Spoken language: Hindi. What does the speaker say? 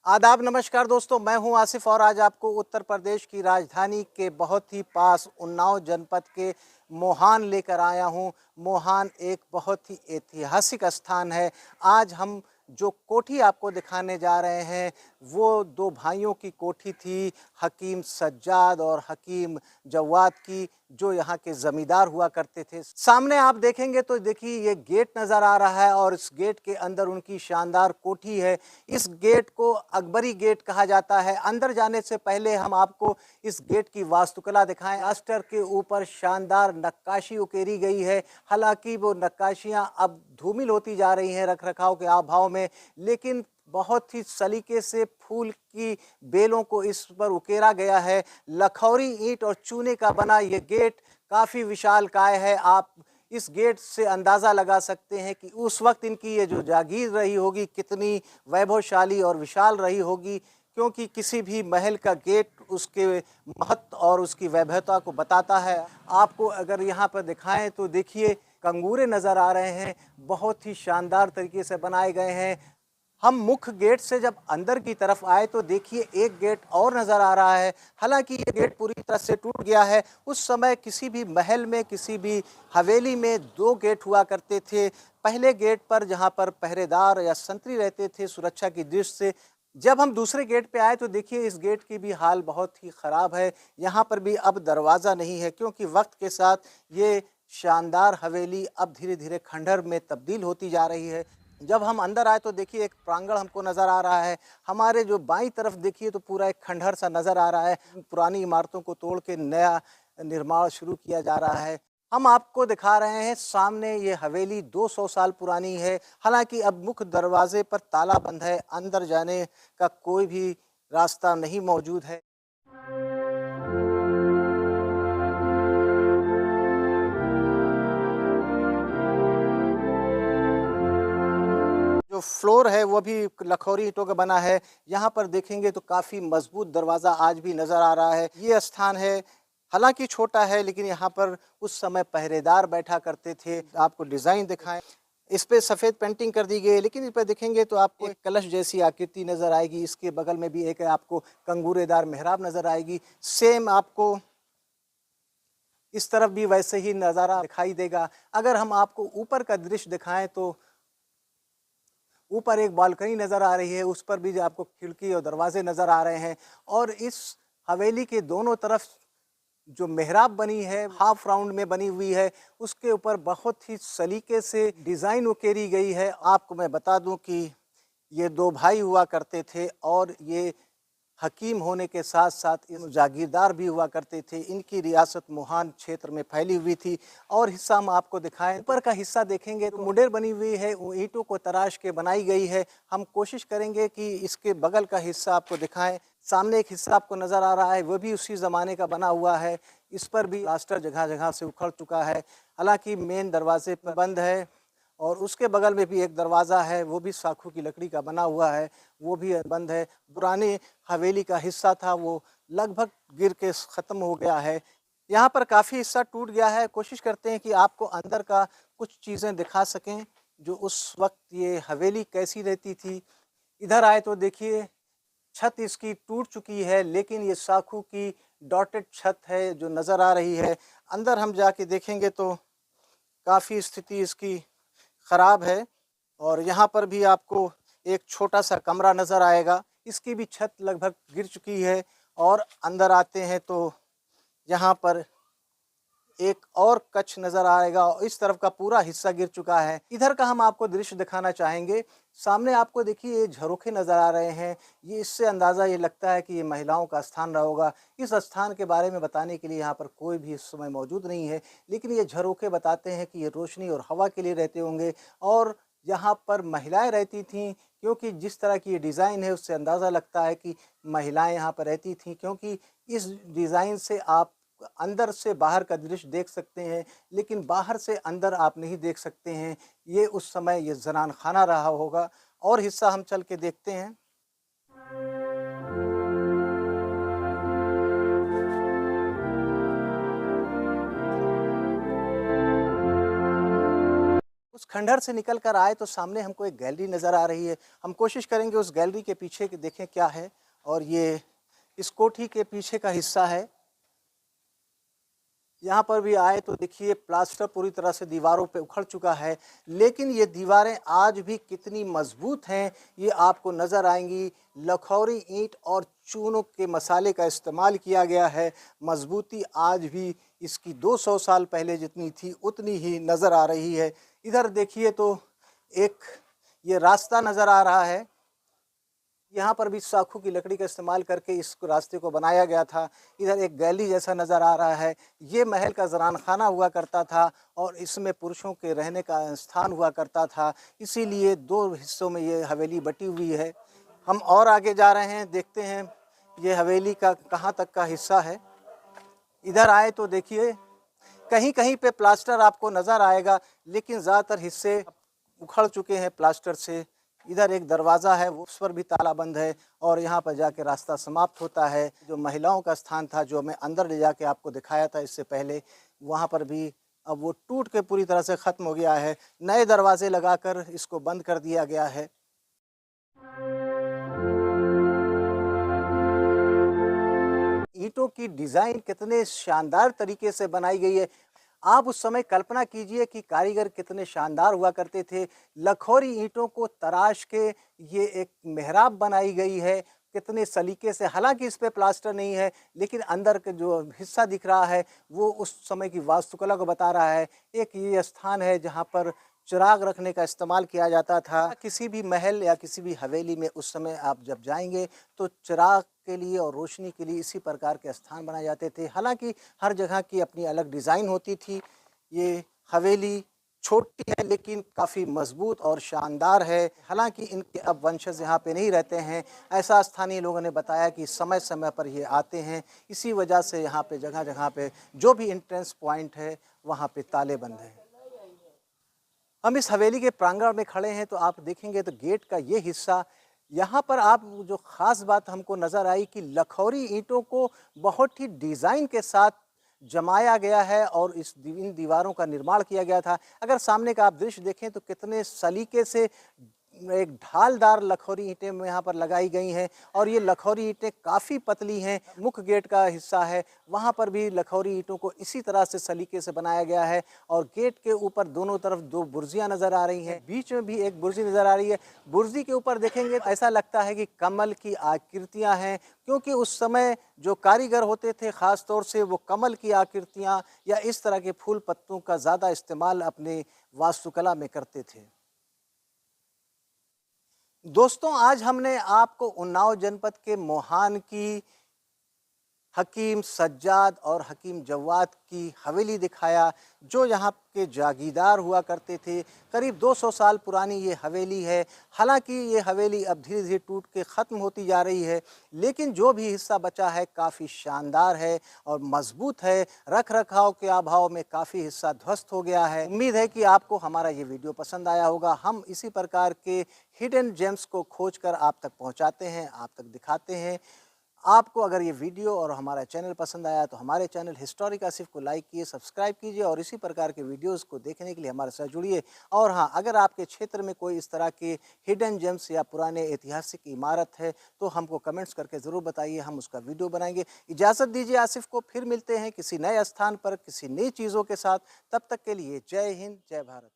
आदाब नमस्कार दोस्तों, मैं हूं आसिफ और आज आपको उत्तर प्रदेश की राजधानी के बहुत ही पास उन्नाव जनपद के मोहान लेकर आया हूं। मोहान एक बहुत ही ऐतिहासिक स्थान है। आज हम जो कोठी आपको दिखाने जा रहे हैं वो दो भाइयों की कोठी थी, हकीम सज्जाद और हकीम जव्वाद की, जो यहाँ के ज़मींदार हुआ करते थे। सामने आप देखेंगे तो देखिए ये गेट नज़र आ रहा है और इस गेट के अंदर उनकी शानदार कोठी है। इस गेट को अकबरी गेट कहा जाता है। अंदर जाने से पहले हम आपको इस गेट की वास्तुकला दिखाएं। अस्टर के ऊपर शानदार नक्काशी उकेरी गई है। हालांकि वो नक्काशियां अब धूमिल होती जा रही हैं रख रखाव के अभाव में, लेकिन बहुत ही सलीके से फूल की बेलों को इस पर उकेरा गया है। लखौरी ईंट और चूने का बना ये गेट काफ़ी विशालकाय है। आप इस गेट से अंदाज़ा लगा सकते हैं कि उस वक्त इनकी ये जो जागीर रही होगी कितनी वैभवशाली और विशाल रही होगी, क्योंकि किसी भी महल का गेट उसके महत्व और उसकी वैभवता को बताता है। आपको अगर यहाँ पर दिखाएं तो देखिए कंगूरे नज़र आ रहे हैं, बहुत ही शानदार तरीके से बनाए गए हैं। हम मुख्य गेट से जब अंदर की तरफ आए तो देखिए एक गेट और नज़र आ रहा है। हालांकि ये गेट पूरी तरह से टूट गया है। उस समय किसी भी महल में, किसी भी हवेली में दो गेट हुआ करते थे। पहले गेट पर जहाँ पर पहरेदार या संतरी रहते थे सुरक्षा की दृष्टि से। जब हम दूसरे गेट पे आए तो देखिए इस गेट की भी हाल बहुत ही ख़राब है। यहाँ पर भी अब दरवाज़ा नहीं है, क्योंकि वक्त के साथ ये शानदार हवेली अब धीरे धीरे खंडहर में तब्दील होती जा रही है। जब हम अंदर आए तो देखिए एक प्रांगण हमको नज़र आ रहा है। हमारे जो बाईं तरफ देखिए तो पूरा एक खंडहर सा नज़र आ रहा है। पुरानी इमारतों को तोड़ के नया निर्माण शुरू किया जा रहा है। हम आपको दिखा रहे हैं सामने ये हवेली 200 साल पुरानी है। हालांकि अब मुख्य दरवाजे पर ताला बंद है, अंदर जाने का कोई भी रास्ता नहीं मौजूद है। जो फ्लोर है वो भी लखौरी ईंटों का बना है। यहाँ पर देखेंगे तो काफ़ी मजबूत दरवाज़ा आज भी नज़र आ रहा है। ये स्थान है, हालांकि छोटा है, लेकिन यहाँ पर उस समय पहरेदार बैठा करते थे। आपको डिज़ाइन दिखाएं, इस पे सफ़ेद पेंटिंग कर दी गई है, लेकिन इस पर देखेंगे तो आपको एक कलश जैसी आकृति नज़र आएगी। इसके बगल में भी एक आपको कंगूरेदार मेहराब नज़र आएगी। सेम आपको इस तरफ भी वैसे ही नज़ारा दिखाई देगा। अगर हम आपको ऊपर का दृश्य दिखाएं तो ऊपर एक बालकनी नज़र आ रही है, उस पर भी जो आपको खिड़की और दरवाजे नज़र आ रहे हैं। और इस हवेली के दोनों तरफ जो मेहराब बनी है, हाफ राउंड में बनी हुई है, उसके ऊपर बहुत ही सलीके से डिज़ाइन उकेरी गई है। आपको मैं बता दूं कि ये दो भाई हुआ करते थे और ये हकीम होने के साथ साथ इन जागीरदार भी हुआ करते थे। इनकी रियासत मोहान क्षेत्र में फैली हुई थी। और हिस्सा हम आपको दिखाएं, ऊपर का हिस्सा देखेंगे तो मुंडेर बनी हुई है, वो ईंटों को तराश के बनाई गई है। हम कोशिश करेंगे कि इसके बगल का हिस्सा आपको दिखाएं। सामने एक हिस्सा आपको नज़र आ रहा है, वो भी उसी ज़माने का बना हुआ है। इस पर भी प्लास्टर जगह जगह से उखड़ चुका है। हालांकि मेन दरवाजे पर बंद है। और उसके बगल में भी एक दरवाज़ा है, वो भी साखू की लकड़ी का बना हुआ है, वो भी बंद है। पुरानी हवेली का हिस्सा था वो लगभग गिर के ख़त्म हो गया है। यहाँ पर काफ़ी हिस्सा टूट गया है। कोशिश करते हैं कि आपको अंदर का कुछ चीज़ें दिखा सकें, जो उस वक्त ये हवेली कैसी रहती थी। इधर आए तो देखिए छत इसकी टूट चुकी है, लेकिन ये साखू की डॉटेड छत है जो नज़र आ रही है। अंदर हम जाके देखेंगे तो काफ़ी स्थिति इसकी ख़राब है। और यहाँ पर भी आपको एक छोटा सा कमरा नज़र आएगा, इसकी भी छत लगभग गिर चुकी है। और अंदर आते हैं तो यहाँ पर एक और कक्ष नज़र आएगा और इस तरफ का पूरा हिस्सा गिर चुका है। इधर का हम आपको दृश्य दिखाना चाहेंगे। सामने आपको देखिए ये झरोखे नज़र आ रहे हैं। ये इससे अंदाज़ा ये लगता है कि ये महिलाओं का स्थान रहा होगा। इस स्थान के बारे में बताने के लिए यहाँ पर कोई भी इस समय मौजूद नहीं है, लेकिन ये झरोखे बताते हैं कि ये रोशनी और हवा के लिए रहते होंगे। और यहाँ पर महिलाएं रहती थीं, क्योंकि जिस तरह की ये डिज़ाइन है उससे अंदाज़ा लगता है कि महिलाएं यहाँ पर रहती थीं, क्योंकि इस डिज़ाइन से आप अंदर से बाहर का दृश्य देख सकते हैं, लेकिन बाहर से अंदर आप नहीं देख सकते हैं। ये उस समय ये ज़नान खाना रहा होगा। और हिस्सा हम चल के देखते हैं। उस खंडहर से निकल कर आए तो सामने हमको एक गैलरी नज़र आ रही है। हम कोशिश करेंगे उस गैलरी के पीछे कि देखें क्या है, और ये इस कोठी के पीछे का हिस्सा है। यहाँ पर भी आए तो देखिए प्लास्टर पूरी तरह से दीवारों पे उखड़ चुका है, लेकिन ये दीवारें आज भी कितनी मजबूत हैं ये आपको नज़र आएंगी। लखौरी ईंट और चूनों के मसाले का इस्तेमाल किया गया है। मजबूती आज भी इसकी 200 साल पहले जितनी थी उतनी ही नज़र आ रही है। इधर देखिए तो एक ये रास्ता नज़र आ रहा है। यहाँ पर भी साखू की लकड़ी का इस्तेमाल करके इस रास्ते को बनाया गया था। इधर एक गैलरी जैसा नज़र आ रहा है। ये महल का ज़रान खाना हुआ करता था और इसमें पुरुषों के रहने का स्थान हुआ करता था। इसीलिए 2 हिस्सों में ये हवेली बटी हुई है। हम और आगे जा रहे हैं, देखते हैं ये हवेली का कहाँ तक का हिस्सा है। इधर आए तो देखिए कहीं-कहीं पे प्लास्टर आपको नज़र आएगा, लेकिन ज़्यादातर हिस्से उखड़ चुके हैं प्लास्टर से। इधर एक दरवाज़ा है, वो उस पर भी ताला बंद है और यहाँ पर जाके रास्ता समाप्त होता है। जो महिलाओं का स्थान था, जो मैं अंदर ले जाके आपको दिखाया था इससे पहले, वहाँ पर भी अब वो टूट के पूरी तरह से ख़त्म हो गया है। नए दरवाजे लगाकर इसको बंद कर दिया गया है। ईंटों की डिज़ाइन कितने शानदार तरीके से बनाई गई है। आप उस समय कल्पना कीजिए कि कारीगर कितने शानदार हुआ करते थे। लखौरी ईंटों को तराश के ये एक मेहराब बनाई गई है, कितने सलीके से। हालाँकि इस पे प्लास्टर नहीं है, लेकिन अंदर का जो हिस्सा दिख रहा है, वो उस समय की वास्तुकला को बता रहा है। एक ये स्थान है जहाँ पर चिराग रखने का इस्तेमाल किया जाता था। किसी भी महल या किसी भी हवेली में उस समय आप जब जाएँगे, तो चिराग के लिए और रोशनी के लिए इसी प्रकार के स्थान बनाए जाते थे। हालाँकि हर जगह की अपनी अलग डिज़ाइन होती थी। ये हवेली छोटी है लेकिन काफ़ी मज़बूत और शानदार है। हालाँकि इनके अब वंशज यहाँ पे नहीं रहते हैं। ऐसा स्थानीय लोगों ने बताया कि समय-समय पर ये आते हैं। इसी वजह से यहाँ पे जगह-जगह पे जो भी एंट्रेंस पॉइंट है, वहाँ पे ताले बंद हैं। हम इस हवेली के प्रांगण में खड़े हैं तो आप देखेंगे तो गेट का ये हिस्सा, यहाँ पर आप जो ख़ास बात हमको नज़र आई कि लखौरी ईंटों को बहुत ही डिज़ाइन के साथ जमाया गया है और इन दीवारों का निर्माण किया गया था। अगर सामने का आप दृश्य देखें तो कितने सलीके से एक ढालदार लखौरी ईंटें में यहाँ पर लगाई गई हैं और ये लखौरी ईंटें काफ़ी पतली हैं। मुख्य गेट का हिस्सा है, वहाँ पर भी लखौरी ईंटों को इसी तरह से सलीके से बनाया गया है और गेट के ऊपर दोनों तरफ 2 बुर्जियाँ नज़र आ रही हैं। बीच में भी एक बुर्जी नज़र आ रही है। बुर्जी के ऊपर देखेंगे तो ऐसा लगता है कि कमल की आकृतियाँ हैं, क्योंकि उस समय जो कारीगर होते थे ख़ास तौर से वो कमल की आकृतियाँ या इस तरह के फूल पत्तों का ज़्यादा इस्तेमाल अपने वास्तुकला में करते थे। दोस्तों, आज हमने आपको उन्नाव जनपद के मोहान की हकीम सज्जाद और हकीम जव्वाद की हवेली दिखाया, जो यहाँ के जागीरदार हुआ करते थे। करीब 200 साल पुरानी ये हवेली है। हालांकि ये हवेली अब धीरे-धीरे टूट के ख़त्म होती जा रही है, लेकिन जो भी हिस्सा बचा है काफ़ी शानदार है और मज़बूत है। रख-रखाव के अभाव में काफ़ी हिस्सा ध्वस्त हो गया है। उम्मीद है कि आपको हमारा ये वीडियो पसंद आया होगा। हम इसी प्रकार के हिडन जेम्स को खोजकर आप तक पहुँचाते हैं, आप तक दिखाते हैं। आपको अगर ये वीडियो और हमारा चैनल पसंद आया तो हमारे चैनल हिस्टोरिक आसिफ को लाइक कीजिए, सब्सक्राइब कीजिए और इसी प्रकार के वीडियोस को देखने के लिए हमारे साथ जुड़िए। और हाँ, अगर आपके क्षेत्र में कोई इस तरह के हिडन जेम्स या पुराने ऐतिहासिक इमारत है तो हमको कमेंट्स करके ज़रूर बताइए, हम उसका वीडियो बनाएंगे। इजाज़त दीजिए आसिफ को, फिर मिलते हैं किसी नए स्थान पर किसी नई चीज़ों के साथ। तब तक के लिए जय हिंद, जय भारत।